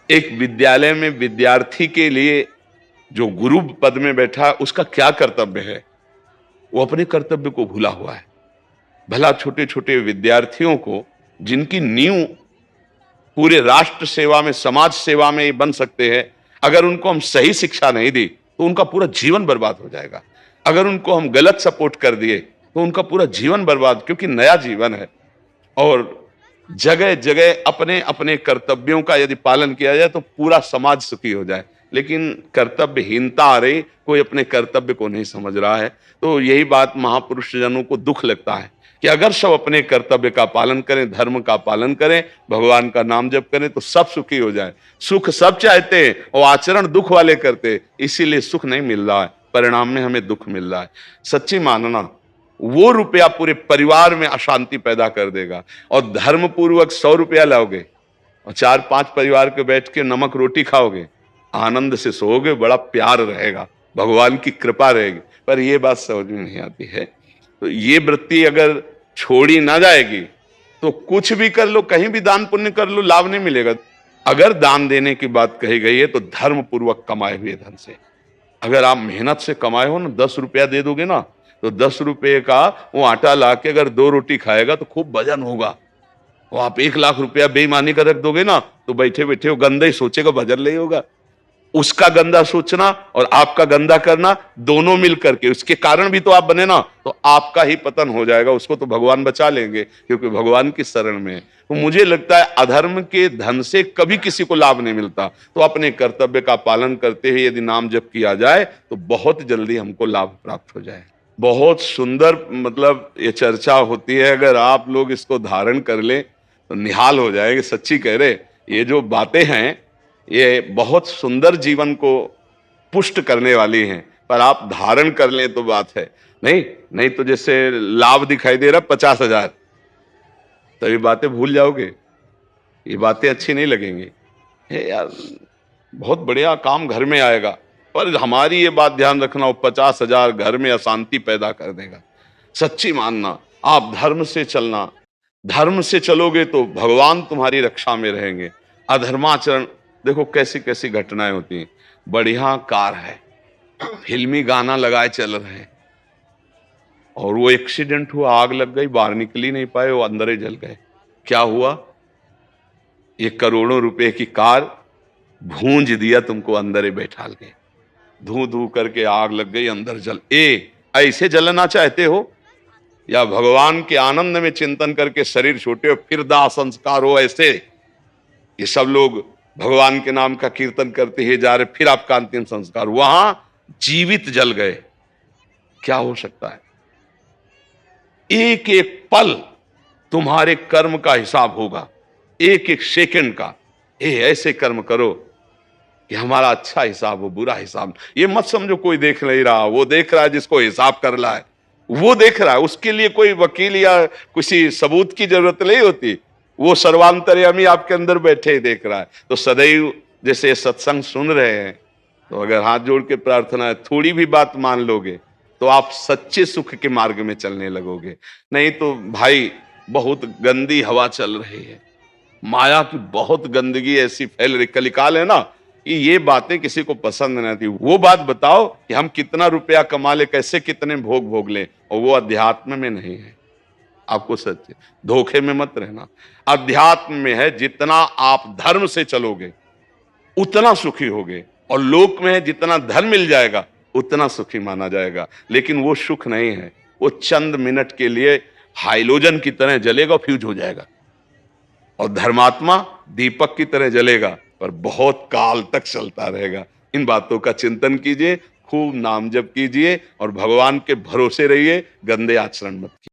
एक विद्यालय में विद्यार्थी के लिए जो गुरु पद में बैठा है उसका क्या कर्तव्य है? वो अपने कर्तव्य को भूला हुआ है। भला छोटे छोटे विद्यार्थियों को, जिनकी नींव पूरे राष्ट्र सेवा में, समाज सेवा में ये बन सकते हैं, अगर उनको हम सही शिक्षा नहीं दी तो उनका पूरा जीवन बर्बाद हो जाएगा। अगर उनको हम गलत सपोर्ट कर दिए तो उनका पूरा जीवन बर्बाद, क्योंकि नया जीवन है। और जगह जगह अपने अपने कर्तव्यों का यदि पालन किया जाए तो पूरा समाज सुखी हो जाए। लेकिन कर्तव्यहीनता आ रही, कोई अपने कर्तव्य को नहीं समझ रहा है। तो यही बात महापुरुष जनों को दुख लगता है कि अगर सब अपने कर्तव्य का पालन करें, धर्म का पालन करें, भगवान का नाम जप करें तो सब सुखी हो जाए। सुख सब चाहते हैं और आचरण दुख वाले करते, इसीलिए सुख नहीं मिल रहा है, परिणाम में हमें दुख मिल रहा है। सच्ची मानना, वो रुपया पूरे परिवार में अशांति पैदा कर देगा। और धर्म पूर्वक 100 रुपया लाओगे और 4-5 परिवार के बैठ के नमक रोटी खाओगे, आनंद से सोओगे, बड़ा प्यार रहेगा, भगवान की कृपा रहेगी। पर ये बात समझ में नहीं आती है। तो ये वृत्ति अगर छोड़ी ना जाएगी तो कुछ भी कर लो, कहीं भी दान पुण्य कर लो, लाभ नहीं मिलेगा। अगर दान देने की बात कही गई है तो धर्म पूर्वक कमाए हुए धन से। अगर आप मेहनत से कमाए हो ना, 10 रुपया दे दोगे ना, तो 10 रुपये का वो आटा ला के अगर 2 रोटी खाएगा तो खूब वजन होगा। वो आप 1 लाख रुपया बेईमानी का रख दोगे ना, तो बैठे बैठे वो गंदा ही सोचेगा, वजन नहीं होगा। उसका गंदा सोचना और आपका गंदा करना, दोनों मिल करके, उसके कारण भी तो आप बने ना, तो आपका ही पतन हो जाएगा। उसको तो भगवान बचा लेंगे, क्योंकि भगवान की शरण में है। तो मुझे लगता है अधर्म के धन से कभी किसी को लाभ नहीं मिलता। तो अपने कर्तव्य का पालन करते हुए यदि नाम जप किया जाए तो बहुत जल्दी हमको लाभ प्राप्त हो जाए। बहुत सुंदर, मतलब ये चर्चा होती है, अगर आप लोग इसको धारण कर ले तो निहाल हो जाएंगे। सच्ची कह रहे, ये जो बातें हैं ये बहुत सुंदर जीवन को पुष्ट करने वाली हैं, पर आप धारण कर लें तो बात है। नहीं नहीं तो जैसे लाभ दिखाई दे रहा 50,000, तो ये बातें भूल जाओगे, ये बातें अच्छी नहीं लगेंगी। हे यार, बहुत बढ़िया काम घर में आएगा, पर हमारी ये बात ध्यान रखना, वो 50,000 घर में अशांति पैदा कर देगा। सच्ची मानना, आप धर्म से चलना, धर्म से चलोगे तो भगवान तुम्हारी रक्षा में रहेंगे। अधर्माचरण, देखो कैसी कैसी घटनाएं होती हैं। बढ़िया कार है, फिल्मी गाना लगाए चल रहे हैं, और वो एक्सीडेंट हुआ, आग लग गई, बाहर निकल ही नहीं पाए, वो अंदर ही जल गए। क्या हुआ? ये करोड़ों रुपए की कार भूंज दिया तुमको, अंदर ही बैठा के, धू धू करके आग लग गई, अंदर जल। ऐसे जलना चाहते हो, या भगवान के आनंद में चिंतन करके शरीर छूटे हो, फिर दाह संस्कार हो ऐसे? ये सब लोग भगवान के नाम का कीर्तन करते ही जा रहे, फिर आपका अंतिम संस्कार, वहां जीवित जल गए। क्या हो सकता है? एक एक पल तुम्हारे कर्म का हिसाब होगा, एक एक सेकंड का। ऐसे कर्म करो कि हमारा अच्छा हिसाब हो, बुरा हिसाब। ये मत समझो कोई देख नहीं रहा, वो देख रहा है जिसको हिसाब कर रहा है, वो देख रहा है। उसके लिए कोई वकील या किसी सबूत की जरूरत नहीं होती, वो सर्वांतर्यामी आपके अंदर बैठे ही देख रहा है। तो सदैव जैसे सत्संग सुन रहे हैं, तो अगर हाथ जोड़ के प्रार्थना है, थोड़ी भी बात मान लोगे तो आप सच्चे सुख के मार्ग में चलने लगोगे। नहीं तो भाई, बहुत गंदी हवा चल रही है, माया की बहुत गंदगी ऐसी फैल रही, कलिकाल है ना, कि ये बातें किसी को पसंद नहीं आती। वो बात बताओ कि हम कितना रुपया कमा ले, कैसे कितने भोग भोग ले, और वो अध्यात्म में नहीं है। आपको सत्य, धोखे में मत रहना। अध्यात्म में है, जितना आप धर्म से चलोगे उतना सुखी होगे, और लोक में है, जितना धन मिल जाएगा उतना सुखी माना जाएगा। लेकिन वो सुख नहीं है, वो चंद मिनट के लिए हाइलोजन की तरह जलेगा, फ्यूज हो जाएगा। और धर्मात्मा दीपक की तरह जलेगा, पर बहुत काल तक चलता रहेगा। इन बातों का चिंतन कीजिए, खूब नाम जप कीजिए, और भगवान के भरोसे रहिए, गंदे आचरण मत कीजिए।